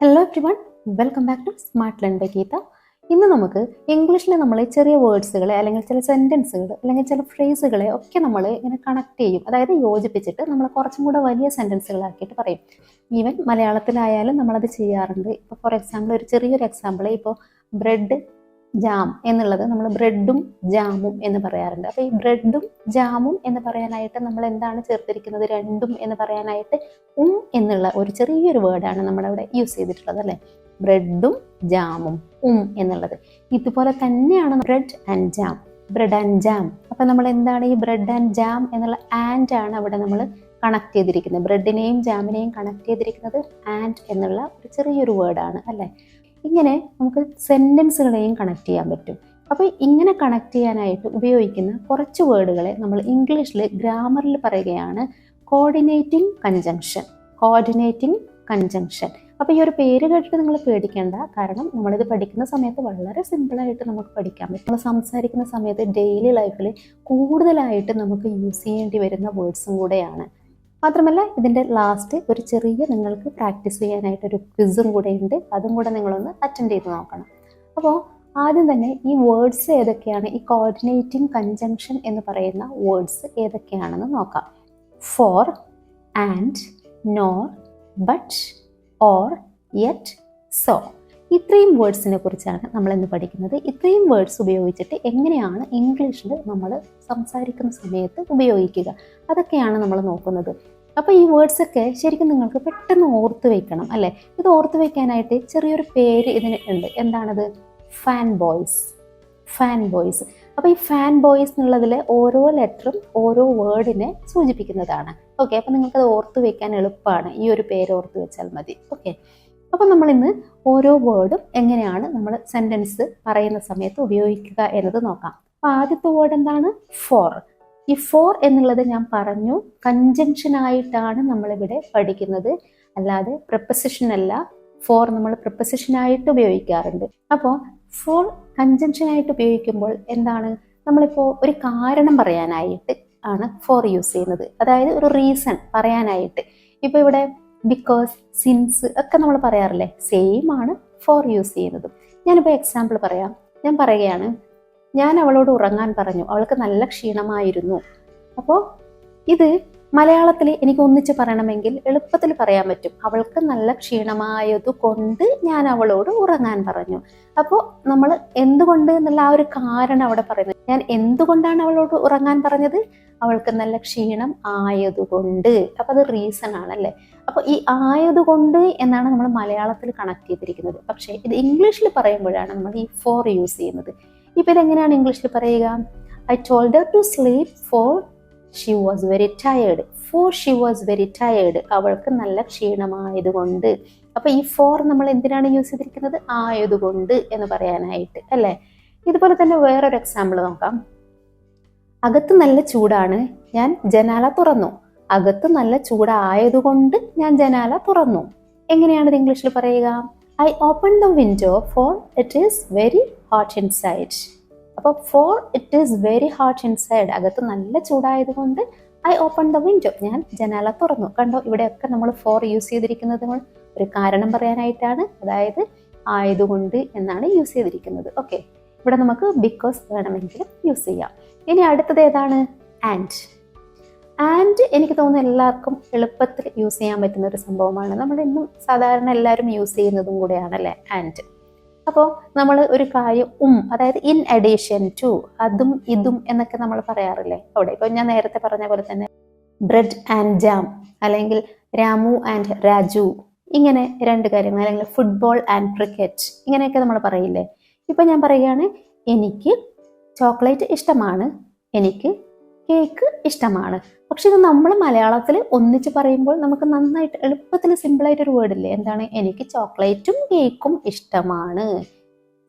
Hello everyone, welcome back to smart learn by Geetha. ഇന്ന് നമുക്ക് ഇംഗ്ലീഷിൽ നമ്മൾ ചെറിയ വേർഡ്സുകളെ അല്ലെങ്കിൽ ചില സെൻറ്റൻസുകൾ അല്ലെങ്കിൽ ചില ഫ്രേസുകളെ ഒക്കെ നമ്മൾ ഇങ്ങനെ കണക്ട് ചെയ്യും, അതായത് യോജിപ്പിച്ചിട്ട് നമ്മൾ കുറച്ചും കൂടെ വലിയ സെൻറ്റൻസുകളാക്കിയിട്ട് പറയും. ഈവൻ മലയാളത്തിലായാലും നമ്മളത് ചെയ്യാറുണ്ട്. ഇപ്പോൾ ഫോർ എക്സാമ്പിൾ ഒരു ചെറിയൊരു എക്സാമ്പിൾ, ഇപ്പോൾ ബ്രെഡ് ജാം എന്നുള്ളത് നമ്മൾ ബ്രെഡും ജാമും എന്ന് പറയാറുണ്ട്. അപ്പോൾ ഈ ബ്രെഡും ജാമും എന്ന് പറയാനായിട്ട് നമ്മൾ എന്താണ് ചേർത്തിരിക്കുന്നത്? രണ്ടും എന്ന് പറയാനായിട്ട് എന്നുള്ള ഒരു ചെറിയൊരു വേർഡാണ് നമ്മളവിടെ യൂസ് ചെയ്തിട്ടുള്ളത്, അല്ലേ? ബ്രെഡും ജാമും എന്നുള്ളത്. ഇതുപോലെ തന്നെയാണ് bread and jam, bread and jam. അപ്പം നമ്മൾ എന്താണ് ഈ ബ്രെഡ് ആൻഡ് ജാം എന്നുള്ള ആൻഡ് ആണ് അവിടെ നമ്മൾ കണക്ട് ചെയ്തിരിക്കുന്നത്. ബ്രെഡിനെയും ജാമിനെയും കണക്ട് ചെയ്തിരിക്കുന്നത് ആൻഡ് എന്നുള്ള ഒരു ചെറിയൊരു വേർഡാണ്, അല്ലേ? ഇങ്ങനെ നമുക്ക് സെൻറ്റൻസുകളെയും കണക്ട് ചെയ്യാൻ പറ്റും. അപ്പോൾ ഇങ്ങനെ കണക്ട് ചെയ്യാനായിട്ട് ഉപയോഗിക്കുന്ന കുറച്ച് വേർഡുകളെ നമ്മൾ ഇംഗ്ലീഷിൽ ഗ്രാമറിൽ പറയുകയാണ് കോർഡിനേറ്റിംഗ് കൺജങ്ഷൻ. Coordinating conjunction. അപ്പോൾ ഈ ഒരു പേര് കേട്ടിട്ട് നിങ്ങൾ പേടിക്കേണ്ട, കാരണം നമ്മളിത് പഠിക്കുന്ന സമയത്ത് വളരെ സിമ്പിളായിട്ട് നമുക്ക് പഠിക്കാൻ പറ്റും. നമ്മൾ സംസാരിക്കുന്ന സമയത്ത് ഡെയിലി ലൈഫിൽ കൂടുതലായിട്ട് നമുക്ക് യൂസ് ചെയ്യേണ്ടി വരുന്ന വേർഡ്സും കൂടെയാണ്. മാത്രമല്ല ഇതിൻ്റെ ലാസ്റ്റ് ഒരു ചെറിയ നിങ്ങൾക്ക് പ്രാക്ടീസ് ചെയ്യാനായിട്ടൊരു ക്വിസും കൂടെ ഉണ്ട്, അതും കൂടെ നിങ്ങളൊന്ന് അറ്റൻഡ് ചെയ്ത് നോക്കണം. അപ്പോൾ ആദ്യം തന്നെ ഈ വേർഡ്സ് ഏതൊക്കെയാണ്, ഈ കോർഡിനേറ്റിംഗ് കൺജങ്ഷൻ എന്ന് പറയുന്ന വേർഡ്സ് ഏതൊക്കെയാണെന്ന് നോക്കാം. For, and, nor, but, or, yet, so. ഇത്രയും വേർഡ്സിനെ കുറിച്ചാണ് നമ്മൾ ഇന്ന് പഠിക്കുന്നത്. ഇത്രയും വേർഡ്സ് ഉപയോഗിച്ചിട്ട് എങ്ങനെയാണ് ഇംഗ്ലീഷിൽ നമ്മൾ സംസാരിക്കുന്ന സമയത്ത് ഉപയോഗിക്കുക, അതൊക്കെയാണ് നമ്മൾ നോക്കുന്നത്. അപ്പോൾ ഈ വേർഡ്സൊക്കെ ശരിക്കും നിങ്ങൾക്ക് പെട്ടെന്ന് ഓർത്ത് വെക്കണം, അല്ലേ? ഇത് ഓർത്ത് വെക്കാനായിട്ട് ചെറിയൊരു പേര് ഇതിന് ഉണ്ട്. എന്താണത്? Fan boys. Fan boys. അപ്പോൾ ഈ ഫാൻ ബോയ്സ് എന്നുള്ളതിൽ ഓരോ ലെറ്ററും ഓരോ വേർഡിനെ സൂചിപ്പിക്കുന്നതാണ്. ഓക്കെ, അപ്പോൾ നിങ്ങൾക്കത് ഓർത്ത് വെക്കാൻ എളുപ്പമാണ്, ഈ ഒരു പേര് ഓർത്ത് വെച്ചാൽ മതി. ഓക്കെ, അപ്പോൾ നമ്മളിന്ന് ഓരോ വേർഡും എങ്ങനെയാണ് നമ്മൾ സെൻറ്റൻസ് പറയുന്ന സമയത്ത് ഉപയോഗിക്കുക എന്നത് നോക്കാം. അപ്പോൾ ആദ്യത്തെ വേർഡ് എന്താണ്? ഫോർ. ഈ ഫോർ എന്നുള്ളത് ഞാൻ പറഞ്ഞു കൺജങ്ഷൻ ആയിട്ടാണ് നമ്മളിവിടെ പഠിക്കുന്നത്, അല്ലാതെ പ്രപ്പോസിഷൻ അല്ല. ഫോർ നമ്മൾ പ്രപ്പോസിഷനായിട്ട് ഉപയോഗിക്കാറുണ്ട്. അപ്പോൾ ഫോർ കൺജങ്ഷൻ ആയിട്ട് ഉപയോഗിക്കുമ്പോൾ എന്താണ്, നമ്മളിപ്പോൾ ഒരു കാരണം പറയാനായിട്ട് ആണ് ഫോർ യൂസ് ചെയ്യുന്നത്, അതായത് ഒരു റീസൺ പറയാനായിട്ട്. ഇപ്പോൾ ഇവിടെ ബിക്കോസ്, സിൻസ് ഒക്കെ നമ്മൾ പറയാറില്ലേ, സെയിം ആണ് ഫോർ യൂസ് ചെയ്യുന്നത്. ഞാനിപ്പോൾ എക്സാമ്പിൾ പറയാം. ഞാൻ പറയുകയാണ്, ഞാൻ അവളോട് ഉറങ്ങാൻ പറഞ്ഞു, അവൾക്ക് നല്ല ക്ഷീണമായിരുന്നു. അപ്പോൾ ഇത് മലയാളത്തിൽ എനിക്ക് ഒന്നിച്ച് പറയണമെങ്കിൽ എളുപ്പത്തിൽ പറയാൻ പറ്റും. അവൾക്ക് നല്ല ക്ഷീണമായതുകൊണ്ട് ഞാൻ അവളോട് ഉറങ്ങാൻ പറഞ്ഞു. അപ്പോൾ നമ്മൾ എന്തുകൊണ്ട് എന്നുള്ള ആ ഒരു കാരണം അവിടെ പറയുന്നത്. ഞാൻ എന്തുകൊണ്ടാണ് അവളോട് ഉറങ്ങാൻ പറഞ്ഞത്? അവൾക്ക് നല്ല ക്ഷീണം ആയതുകൊണ്ട്. അപ്പോൾ അത് റീസൺ ആണല്ലേ. അപ്പോൾ ഈ ആയതുകൊണ്ട് എന്നാണ് നമ്മൾ മലയാളത്തിൽ കണക്ട് ചെയ്തിരിക്കുന്നത്. പക്ഷേ ഇത് ഇംഗ്ലീഷിൽ പറയുമ്പോഴാണ് നമ്മൾ ഈ ഫോർ യൂസ് ചെയ്യുന്നത്. ഇപ്പോൾ ഇതെങ്ങനെയാണ് ഇംഗ്ലീഷിൽ പറയുക? I told her to sleep for she was very tired. For she was very tired. അവൾക്ക് നല്ല ക്ഷീണമായതുകൊണ്ട്. അപ്പോൾ ഈ ഫോർ നമ്മൾ എന്തിനാണ് യൂസ് ചെയ്തിരിക്കുന്നത്? ആയതുകൊണ്ട് എന്ന് പറയാനായിട്ട്, അല്ലേ? ഇതുപോലെ തന്നെ വേറൊരു എക്സാമ്പിൾ നോക്കാം. അകത്ത് നല്ല ചൂടാണ്, ഞാൻ ജനാല തുറന്നു. അകത്ത് നല്ല ചൂടായതുകൊണ്ട് ഞാൻ ജനാല തുറന്നു. എങ്ങനെയാണ് ഇത് ഇംഗ്ലീഷിൽ പറയുക? I open the window for it is very hot inside. അപ്പോൾ for it is very hot inside, അകത്ത് നല്ല ചൂടായതുകൊണ്ട് ഐ ഓപ്പൺ ദ വിൻഡോ, ഞാൻ ജനാല തുറന്നു. കണ്ടോ, ഇവിടെയൊക്കെ നമ്മൾ ഫോർ യൂസ് ചെയ്തിരിക്കുന്നത് ഒരു കാരണം പറയാനായിട്ടാണ്, അതായത് ആയതുകൊണ്ട് എന്നാണ് യൂസ് ചെയ്തിരിക്കുന്നത്. ഓക്കെ, ഇവിടെ നമുക്ക് ബിക്കോസ് വേണമെങ്കിലും യൂസ് ചെയ്യാം. ഇനി അടുത്തത് ഏതാണ്? ആൻഡ്. ആൻഡ് എനിക്ക് തോന്നുന്നു എല്ലാവർക്കും എളുപ്പത്തിൽ യൂസ് ചെയ്യാൻ പറ്റുന്ന ഒരു സംഭവമാണ്. നമ്മൾ ഇന്നും സാധാരണ എല്ലാവരും യൂസ് ചെയ്യുന്നതും കൂടെയാണല്ലേ ആൻഡ്. അപ്പോൾ നമ്മൾ ഒരു കാര്യം അതായത് ഇൻ അഡീഷൻ ടു, അതും ഇതും എന്നൊക്കെ നമ്മൾ പറയാറില്ലേ അവിടെ. ഇപ്പോൾ ഞാൻ നേരത്തെ പറഞ്ഞ പോലെ തന്നെ ബ്രെഡ് ആൻഡ് ജാം, അല്ലെങ്കിൽ രാമു ആൻഡ് രാജു, ഇങ്ങനെ രണ്ട് കാര്യങ്ങൾ, അല്ലെങ്കിൽ ഫുട്ബോൾ ആൻഡ് ക്രിക്കറ്റ്, ഇങ്ങനെയൊക്കെ നമ്മൾ പറയില്ലേ. ഇപ്പം ഞാൻ പറയുകയാണ്, എനിക്ക് ചോക്ലേറ്റ് ഇഷ്ടമാണ്, എനിക്ക് കേക്ക് ഇഷ്ടമാണ്. പക്ഷെ ഇത് നമ്മൾ മലയാളത്തിൽ ഒന്നിച്ച് പറയുമ്പോൾ നമുക്ക് നന്നായിട്ട് എളുപ്പത്തിൽ സിമ്പിളായിട്ടൊരു വേർഡില്ലേ, എന്താണ്? എനിക്ക് ചോക്ലേറ്റും കേക്കും ഇഷ്ടമാണ്.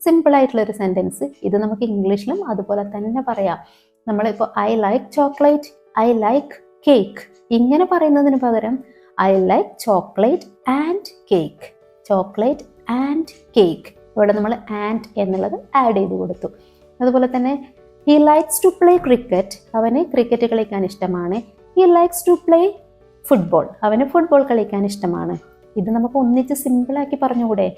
സിമ്പിളായിട്ടുള്ളൊരു സെൻറ്റൻസ്. ഇത് നമുക്ക് ഇംഗ്ലീഷിലും അതുപോലെ തന്നെ പറയാം. നമ്മളിപ്പോൾ I like chocolate, I like cake, ഇങ്ങനെ പറയുന്നതിന് പകരം I like chocolate and cake. Chocolate and cake. ഇവിടെ നമ്മൾ ആൻഡ് എന്നുള്ളത് ആഡ് ചെയ്ത് കൊടുത്തു. അതുപോലെ തന്നെ he likes to play cricket, അവന് ക്രിക്കറ്റ് കളിക്കാൻ ഇഷ്ടമാണ്. He likes to play football, അവന് ഫുട്ബോൾ കളിക്കാൻ ഇഷ്ടമാണ്. ഇത് നമുക്ക് ഒന്നിച്ച് സിമ്പിളാക്കി പറഞ്ഞുകൂടെ?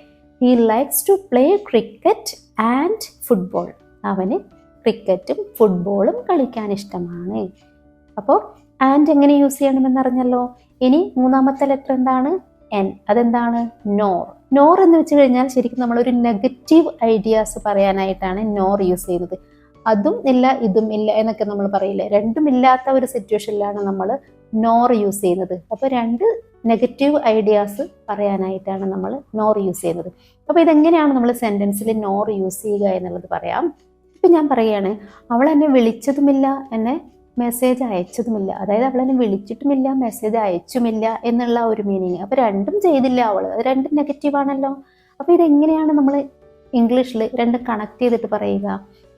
He likes to play cricket and football. അവന് ക്രിക്കറ്റും ഫുട്ബോളും കളിക്കാൻ ഇഷ്ടമാണ്. അപ്പോൾ ആൻഡ് എങ്ങനെ യൂസ് ചെയ്യണമെന്നറിഞ്ഞല്ലോ. ഇനി മൂന്നാമത്തെ ലെറ്റർ എന്താണ്? എൻ. അതെന്താണ്? നോർ. നോർ എന്ന് വെച്ച് കഴിഞ്ഞാൽ ശരിക്കും നമ്മളൊരു നെഗറ്റീവ് ഐഡിയാസ് പറയാനായിട്ടാണ് നോർ യൂസ് ചെയ്യുന്നത്. അതും ഇല്ല ഇതും ഇല്ല എന്നൊക്കെ നമ്മൾ പറയില്ലേ, രണ്ടും ഇല്ലാത്ത ഒരു സിറ്റുവേഷനിലാണ് നമ്മൾ നോർ യൂസ് ചെയ്യുന്നത്. അപ്പോൾ രണ്ട് നെഗറ്റീവ് ഐഡിയാസ് പറയാനായിട്ടാണ് നമ്മൾ നോർ യൂസ് ചെയ്യുന്നത്. അപ്പോൾ ഇതെങ്ങനെയാണ് നമ്മൾ സെൻറ്റൻസിൽ നോർ യൂസ് ചെയ്യുക എന്നുള്ളത് പറയാം. ഇപ്പം ഞാൻ പറയുകയാണ്, അവൾ എന്നെ വിളിച്ചതുമില്ല, എന്നെ മെസ്സേജ് അയച്ചതുമില്ല. അതായത് അവൾ എന്നെ വിളിച്ചിട്ടുമില്ല, മെസ്സേജ് അയച്ചുമില്ല എന്നുള്ള ഒരു മീനിങ്. അപ്പോൾ രണ്ടും ചെയ്തില്ല അവൾ, അത് രണ്ടും നെഗറ്റീവാണല്ലോ. അപ്പോൾ ഇതെങ്ങനെയാണ് നമ്മൾ ഇംഗ്ലീഷിൽ രണ്ടും കണക്ട് ചെയ്തിട്ട് പറയുക?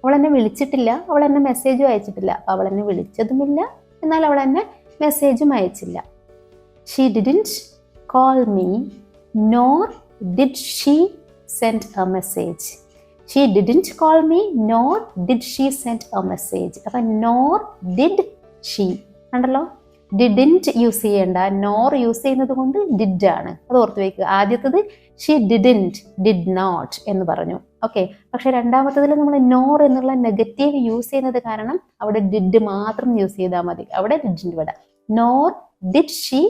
അവൾ എന്നെ വിളിച്ചിട്ടില്ല, അവൾ എന്നെ മെസ്സേജും അയച്ചിട്ടില്ല. അപ്പോൾ അവൾ എന്നെ വിളിച്ചതുമില്ല, എന്നാൽ അവൾ എന്നെ മെസ്സേജും അയച്ചില്ല. She didn't call me nor did she send a message. She didn't call me nor did she send a message. അപ്പം നോർ ഡിഡ് ഷീ കണ്ടല്ലോ. ഡിഡിൻറ്റ് യൂസ് ചെയ്യേണ്ട, നോർ യൂസ് ചെയ്യുന്നത് കൊണ്ട് ഡിഡ് ആണ്, അത് ഓർത്ത് വയ്ക്കുക. ആദ്യത്തത് ഷീ ഡിഡിൻറ്റ്, ഡിഡ് നോട്ട് എന്ന് പറഞ്ഞു. ഓക്കെ, പക്ഷെ രണ്ടാമത്തതിൽ നമ്മൾ നോർ എന്നുള്ള നെഗറ്റീവ് യൂസ് ചെയ്യുന്നത് കാരണം അവിടെ ഡിഡ് മാത്രം യൂസ് ചെയ്താൽ മതി. അവിടെ ഡിഡിൻറ്റ് വിടാം. Nor did she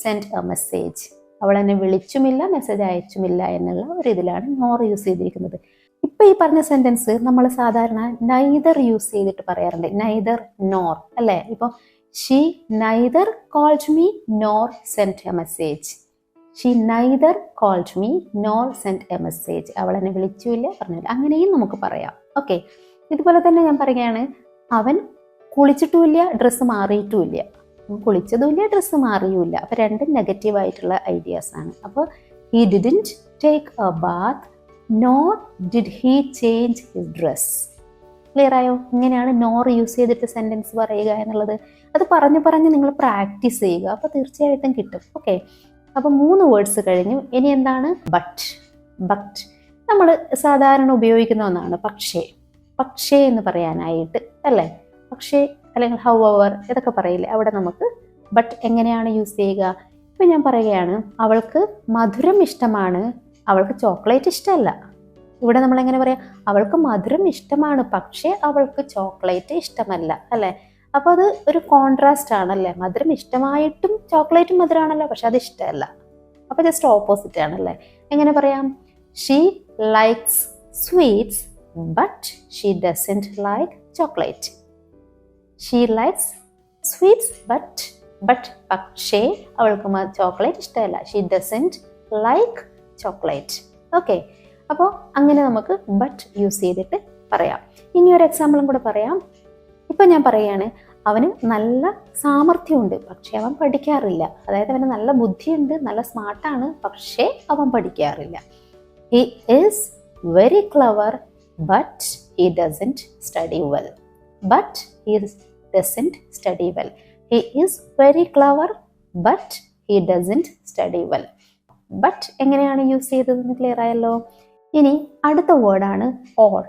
send a message. അവൾ എന്നെ വിളിച്ചുമില്ല, മെസ്സേജ് അയച്ചുമില്ല എന്നുള്ള ഒരു ഇതിലാണ് നോർ യൂസ് ചെയ്തിരിക്കുന്നത്. ഇപ്പൊ ഈ പറഞ്ഞ സെന്റൻസ് നമ്മൾ സാധാരണ നൈദർ യൂസ് ചെയ്തിട്ട് പറയാറുണ്ട്. നൈദർ നോർ അല്ലേ? ഇപ്പൊ she neither called me nor send a message. She neither called me nor send a message. അവൾ എന്നെ വിളിച്ചുമില്ല, പറഞ്ഞില്ല. അങ്ങനെയും നമുക്ക് പറയാം. ഓക്കെ, ഇതുപോലെ തന്നെ ഞാൻ പറയുകയാണ്, അവൻ കുളിച്ചിട്ടുമില്ല, ഡ്രസ്സ് മാറിയിട്ടുമില്ല. കുളിച്ചതുമില്ല, ഡ്രസ്സ് മാറിയുമില്ല. അപ്പോൾ രണ്ടും നെഗറ്റീവായിട്ടുള്ള ഐഡിയാസ് ആണ്. അപ്പോൾ he didn't take a bath nor did he change his dress. Clear ആയോ? ഇങ്ങനെയാണ് നോർ യൂസ് ചെയ്തിട്ട് സെൻറ്റൻസ് പറയുക എന്നുള്ളത്. അത് പറഞ്ഞ് പറഞ്ഞ് നിങ്ങൾ പ്രാക്ടീസ് ചെയ്യുക, അപ്പോൾ തീർച്ചയായിട്ടും കിട്ടും. ഓക്കെ, അപ്പോൾ 3 വേർഡ്സ് കഴിഞ്ഞു. ഇനി എന്താണ്? ബട്ട്. ബട്ട് നമ്മൾ സാധാരണ ഉപയോഗിക്കുന്ന ഒന്നാണ്. പക്ഷേ, പക്ഷേ എന്ന് പറയാനായിട്ട് അല്ലേ? പക്ഷേ അല്ലെങ്കിൽ ഹൗവർ ഇതൊക്കെ പറയില്ലേ, അവിടെ നമുക്ക് ബട്ട് എങ്ങനെയാണ് യൂസ് ചെയ്യുക? ഇപ്പം ഞാൻ പറയുകയാണ്, അവൾക്ക് മധുരം ഇഷ്ടമാണ്, അവൾക്ക് ചോക്ലേറ്റ് ഇഷ്ടമല്ല. ഇവിടെ നമ്മൾ എങ്ങനെ പറയാം? അവൾക്ക് മധുരം ഇഷ്ടമാണ്, പക്ഷേ അവൾക്ക് ചോക്ലേറ്റ് ഇഷ്ടമല്ല അല്ലേ? അപ്പോൾ അത് ഒരു കോൺട്രാസ്റ്റ് ആണല്ലേ. മധുരം ഇഷ്ടമായിട്ടും ചോക്ലേറ്റും മധുരമാണല്ലോ, പക്ഷെ അത് ഇഷ്ടമല്ല. അപ്പോൾ ജസ്റ്റ് ഓപ്പോസിറ്റ് ആണല്ലേ. എങ്ങനെ പറയാം? She likes sweets but she doesn't like chocolate. She likes sweets but പക്ഷേ അവൾക്ക് ചോക്ലേറ്റ് ഇഷ്ടമല്ല. She doesn't like chocolate. Okay, അപ്പോൾ അങ്ങനെ നമുക്ക് ബട്ട് യൂസ് ചെയ്തിട്ട് പറയാം. ഇനി ഒരു എക്സാമ്പിളും കൂടെ പറയാം. ഇപ്പം ഞാൻ പറയുകയാണ്, അവന് നല്ല സാമർഥ്യമുണ്ട്, പക്ഷേ അവൻ പഠിക്കാറില്ല. അതായത് അവന് നല്ല ബുദ്ധിയുണ്ട്, നല്ല സ്മാർട്ടാണ്, പക്ഷേ അവൻ പഠിക്കാറില്ല. He is very clever but he doesn't study well. But he doesn't study well. He is very clever but he doesn't study well. But എങ്ങനെയാണ് യൂസ് ചെയ്തതെന്ന് ക്ലിയർ ആയല്ലോ. ഇനി അടുത്ത വേർഡാണ് ഓർ.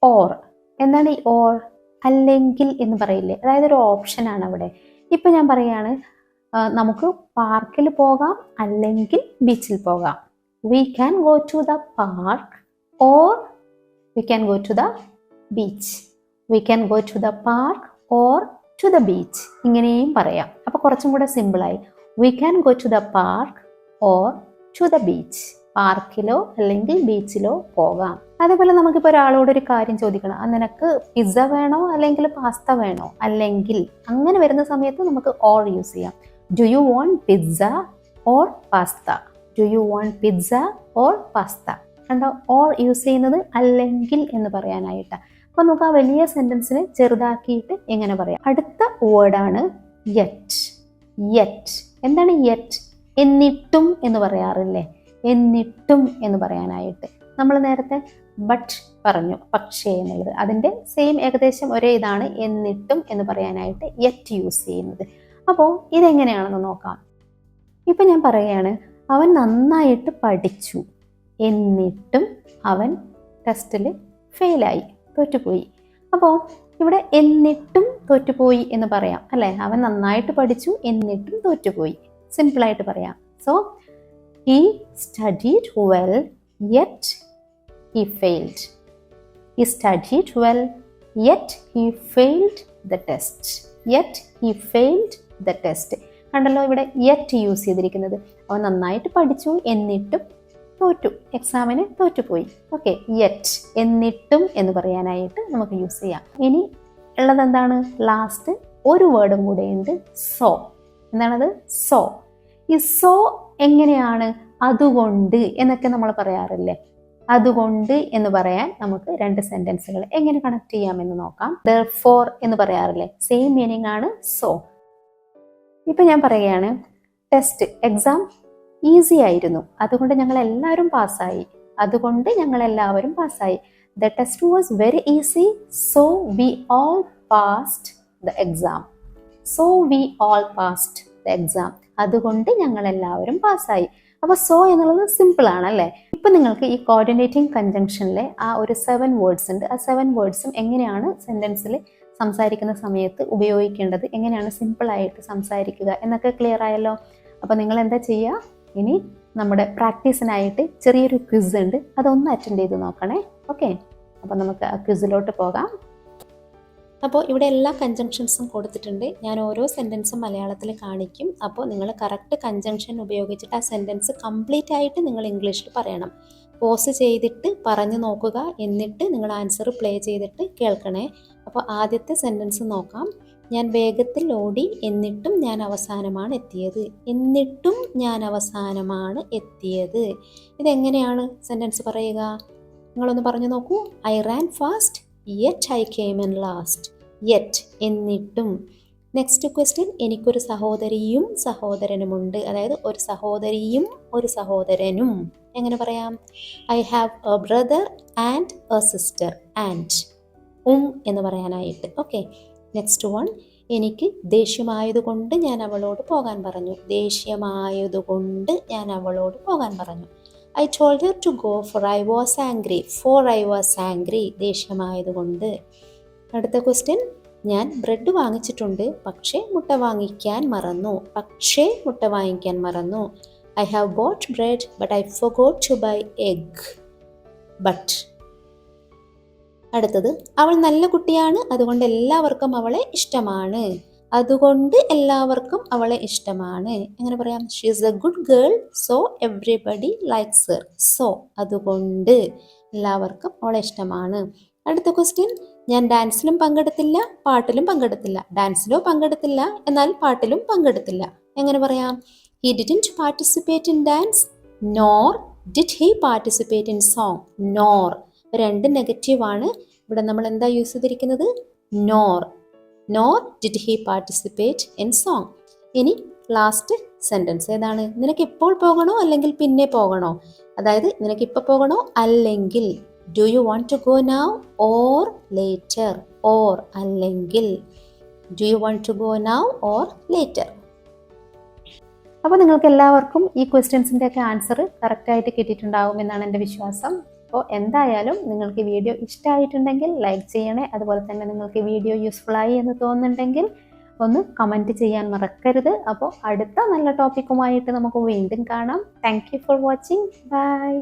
ഓർ എന്താണ് ഈ ഓർ? അല്ലെങ്കിൽ എന്ന് പറയില്ലേ, അതായത് ഒരു ഓപ്ഷനാണ് അവിടെ. ഇപ്പം ഞാൻ പറയുകയാണ്, നമുക്ക് പാർക്കിൽ പോകാം അല്ലെങ്കിൽ ബീച്ചിൽ പോകാം. We can go to the park or we can go to the beach. We can go to the park or to the beach. ഇങ്ങനെയും പറയാം. അപ്പോൾ കുറച്ചും കൂടെ സിമ്പിളായി. We can go to the park or to the beach. പാർക്കിലോ അല്ലെങ്കിൽ ബീച്ചിലോ പോകാം. അതേപോലെ നമുക്കിപ്പോൾ ഒരാളോട് ഒരു കാര്യം ചോദിക്കണം, നിനക്ക് പിസ്സ വേണോ അല്ലെങ്കിൽ പാസ്ത വേണോ, അല്ലെങ്കിൽ അങ്ങനെ വരുന്ന സമയത്ത് നമുക്ക് ഓർ യൂസ് ചെയ്യാം. Do you want pizza or pasta? Do you want pizza or pasta? കണ്ടോ, ഓർ യൂസ് ചെയ്യുന്നത് അല്ലെങ്കിൽ എന്ന് പറയാനായിട്ടാണ്. അപ്പോൾ നമുക്ക് ആ വലിയ സെൻറ്റൻസിനെ ചെറുതാക്കിയിട്ട് എങ്ങനെ പറയാം? അടുത്ത വേർഡാണ് യെറ്റ്. യെറ്റ് എന്താണ് യെറ്റ്? എന്നിട്ടും എന്ന് പറയാറില്ലേ? എന്നിട്ടും എന്ന് പറയാനായിട്ട് നമ്മൾ നേരത്തെ ബട്ട് പറഞ്ഞു, പക്ഷേ എന്നുള്ളത്. അതിൻ്റെ സെയിം ഏകദേശം ഒരേ ഇതാണ് എന്നിട്ടും എന്ന് പറയാനായിട്ട് യെറ്റ് യൂസ് ചെയ്യുന്നത്. അപ്പോൾ ഇതെങ്ങനെയാണെന്ന് നോക്കാം. ഇപ്പം ഞാൻ പറയുകയാണ്, അവൻ നന്നായിട്ട് പഠിച്ചു, എന്നിട്ടും അവൻ ടെസ്റ്റിൽ ഫെയിലായി, തോറ്റുപോയി. അപ്പോൾ ഇവിടെ എന്നിട്ടും തോറ്റുപോയി എന്ന് പറയാം അല്ലേ? അവൻ നന്നായിട്ട് പഠിച്ചു എന്നിട്ടും തോറ്റുപോയി. സിമ്പിളായിട്ട് പറയാം. So He studied well, yet he failed. He studied well, yet he failed the test. Yet he failed the test. കണ്ടല്ലോ ഇവിടെ യെറ്റ് യൂസ് ചെയ്തിരിക്കുന്നത്. അവൻ നന്നായിട്ട് പഠിച്ചു എന്നിട്ടും തോറ്റു, എക്സാമിന് തോറ്റുപോയി. ഓക്കെ, യെറ്റ് എന്നിട്ടും എന്ന് പറയാനായിട്ട് നമുക്ക് യൂസ് ചെയ്യാം. ഇനി ഉള്ളത് എന്താണ്? ലാസ്റ്റ് ഒരു വേർഡും കൂടെ ഉണ്ട്, സോ. എന്താണത്? സോ. ഈ സോ എങ്ങനെയാണ്? അതുകൊണ്ട് എന്നൊക്കെ നമ്മൾ പറയാറില്ലേ? അതുകൊണ്ട് എന്ന് പറയാൻ നമുക്ക് രണ്ട് സെന്റൻസുകൾ എങ്ങനെ കണക്ട് ചെയ്യാമെന്ന് നോക്കാം. therefore എന്ന് പറയാറില്ലേ? സെയിം മീനിങ് ആണ് സോ. ഇപ്പൊ ഞാൻ പറയുകയാണ്, ടെസ്റ്റ് എക്സാം ഈസി ആയിരുന്നു, അതുകൊണ്ട് ഞങ്ങൾ എല്ലാവരും പാസ്സായി. അതുകൊണ്ട് ഞങ്ങൾ എല്ലാവരും പാസ്സായി. The test was very easy, so we all passed the exam. So we all passed the exam. അതുകൊണ്ട് ഞങ്ങൾ എല്ലാവരും പാസ്സായി. അപ്പൊ സോ എന്നുള്ളത് സിമ്പിൾ ആണല്ലേ? ഇപ്പൊ നിങ്ങൾക്ക് ഈ കോർഡിനേറ്റിംഗ് കൺജങ്ഷനിലെ ആ ഒരു 7 വേർഡ്സ് ഉണ്ട്. ആ 7 വേർഡ്സും എങ്ങനെയാണ് സെന്റൻസിൽ സംസാരിക്കുന്ന സമയത്ത് ഉപയോഗിക്കേണ്ടത്, എങ്ങനെയാണ് സിമ്പിൾ ആയിട്ട് സംസാരിക്കുക എന്നൊക്കെ ക്ലിയർ ആയല്ലോ. അപ്പൊ നിങ്ങൾ എന്താ ചെയ്യുക? ഇനി നമ്മുടെ പ്രാക്ടീസിനായിട്ട് ചെറിയൊരു ക്വിസ് ഉണ്ട്, അതൊന്ന് അറ്റൻഡ് ചെയ്ത് നോക്കണേ. ഓക്കെ, അപ്പൊ നമുക്ക് ആ ക്വിസിലോട്ട് പോകാം. അപ്പോൾ ഇവിടെ എല്ലാ കൺജങ്ഷൻസും കൊടുത്തിട്ടുണ്ട്. ഞാൻ ഓരോ സെൻറ്റൻസും മലയാളത്തിൽ കാണിക്കും. അപ്പോൾ നിങ്ങൾ കറക്റ്റ് കൺജങ്ഷൻ ഉപയോഗിച്ചിട്ട് ആ സെൻറ്റൻസ് കംപ്ലീറ്റ് ആയിട്ട് നിങ്ങൾ ഇംഗ്ലീഷിൽ പറയണം. പോസ് ചെയ്തിട്ട് പറഞ്ഞു നോക്കുക, എന്നിട്ട് നിങ്ങൾ ആൻസർ പ്ലേ ചെയ്തിട്ട് കേൾക്കണേ. അപ്പോൾ ആദ്യത്തെ സെൻറ്റൻസ് നോക്കാം. ഞാൻ വേഗത്തിൽ ഓടി, എന്നിട്ടും ഞാൻ അവസാനമാണ് എത്തിയത്. എന്നിട്ടും ഞാൻ അവസാനമാണ് എത്തിയത്. ഇതെങ്ങനെയാണ് സെൻറ്റൻസ് പറയുക? നിങ്ങളൊന്ന് പറഞ്ഞു നോക്കൂ. I Rann fast, yet I came in last. Yet, എന്നിട്ടും. നെക്സ്റ്റ് ക്വസ്റ്റ്യൻ, എനിക്കൊരു സഹോദരിയും സഹോദരനുമുണ്ട്. അതായത് ഒരു സഹോദരിയും ഒരു സഹോദരനും. എങ്ങനെ പറയാം? I have A brother and A sister. And എന്ന് പറയാനായിട്ട്. ഓക്കെ, നെക്സ്റ്റ് വൺ, എനിക്ക് ദേഷ്യമായതുകൊണ്ട് ഞാൻ അവളോട് പോകാൻ പറഞ്ഞു. ദേഷ്യമായതുകൊണ്ട് ഞാൻ അവളോട് പോകാൻ പറഞ്ഞു. I told her to go for I was angry. For I was angry. ദേഷ്യമായതുകൊണ്ട്. അടുത്ത ക്വസ്റ്റ്യൻ, ഞാൻ ബ്രെഡ് വാങ്ങിച്ചിട്ടുണ്ട്, പക്ഷേ മുട്ട വാങ്ങിക്കാൻ മറന്നു. പക്ഷേ മുട്ട വാങ്ങിക്കാൻ മറന്നു. I have bought bread but I forgot to buy egg. But. അടുത്തത്, അവൾ നല്ല കുട്ടിയാണ്, അതുകൊണ്ട് എല്ലാവർക്കും അവളെ ഇഷ്ടമാണ്. അതുകൊണ്ട് എല്ലാവർക്കും അവളെ ഇഷ്ടമാണ്. എങ്ങനെ പറയാം? She is A good girl, so everybody likes Har. So, അതുകൊണ്ട് എല്ലാവർക്കും അവളെ ഇഷ്ടമാണ്. അടുത്ത ക്വസ്റ്റ്യൻ, ഞാൻ ഡാൻസിലും പങ്കെടുത്തില്ല, പാട്ടിലും പങ്കെടുത്തില്ല. ഡാൻസിലോ പങ്കെടുത്തില്ല, എന്നാൽ പാട്ടിലും പങ്കെടുത്തില്ല. എങ്ങനെ പറയാം? He didn't participate in dance, nor did he participate in song. Nor രണ്ട് നെഗറ്റീവ് ആണ്. ഇവിടെ നമ്മൾ എന്താ യൂസ് ചെയ്തിരിക്കുന്നത്? Nor. Nor did he participate in song. ഇനി ലാസ്റ്റ് സെൻറ്റൻസ് ഏതാണ്? നിനക്ക് ഇപ്പോൾ പോകണോ അല്ലെങ്കിൽ പിന്നെ പോകണോ? അതായത് നിനക്ക് ഇപ്പോൾ പോകണോ അല്ലെങ്കിൽ. Do you want to go now or later? Or അല്ലെങ്കിൽ. Do you want to go now or later? അപ്പോൾ നിങ്ങൾക്ക് എല്ലാവർക്കും ഈ ക്വസ്റ്റ്യൻസിൻ്റെ ഒക്കെ ആൻസർ കറക്റ്റായിട്ട് കിട്ടിയിട്ടുണ്ടാവും എന്നാണ് എൻ്റെ വിശ്വാസം. അപ്പോൾ എന്തായാലും നിങ്ങൾക്ക് വീഡിയോ ഇഷ്ടമായിട്ടുണ്ടെങ്കിൽ ലൈക്ക് ചെയ്യണേ. അതുപോലെ തന്നെ നിങ്ങൾക്ക് വീഡിയോ യൂസ്ഫുൾ ആയി എന്ന് തോന്നുന്നുണ്ടെങ്കിൽ ഒന്ന് കമൻറ്റ് ചെയ്യാൻ മറക്കരുത്. അപ്പോൾ അടുത്ത നല്ല ടോപ്പിക്കുമായിട്ട് നമുക്ക് വീണ്ടും കാണാം. Thank you for watching. By.